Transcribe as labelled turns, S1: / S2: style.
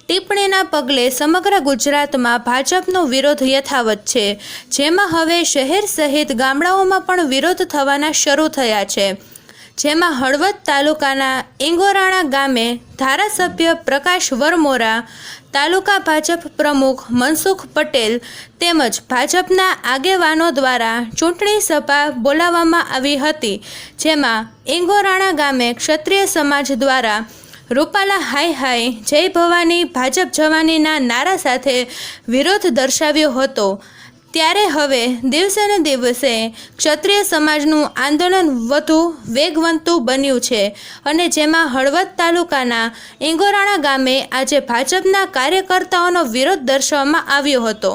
S1: ટિપ્પણીના પગલે સમગ્ર ગુજરાતમાં ભાજપનો વિરોધ યથાવત છે, જેમાં હવે શહેર સહિત ગામડાઓમાં પણ વિરોધ થવાના શરૂ થયા છે, જેમાં હળવદ તાલુકાના ઇંગોરાણા ગામે ધારાસભ્ય પ્રકાશ વરમોરા, તાલુકા ભાજપ પ્રમુખ મનસુખ પટેલ તેમજ ભાજપના આગેવાનો દ્વારા ચૂંટણી સભા બોલાવવામાં આવી હતી, જેમાં ઇંગોરાણા ગામે ક્ષત્રિય સમાજ દ્વારા રૂપાલા હાય હાય, જય ભવાની, ભાજપ જવાનીના નારા સાથે વિરોધ દર્શાવ્યો હતો। ત્યારે હવે દિવસે ને દિવસે ક્ષત્રિય સમાજનું આંદોલન વધુ વેગવંતું બન્યું છે અને જેમાં હળવદ તાલુકાના ઇંગોરાણા ગામે આજે ભાજપના કાર્યકર્તાઓનો વિરોધ દર્શાવવામાં આવ્યો હતો।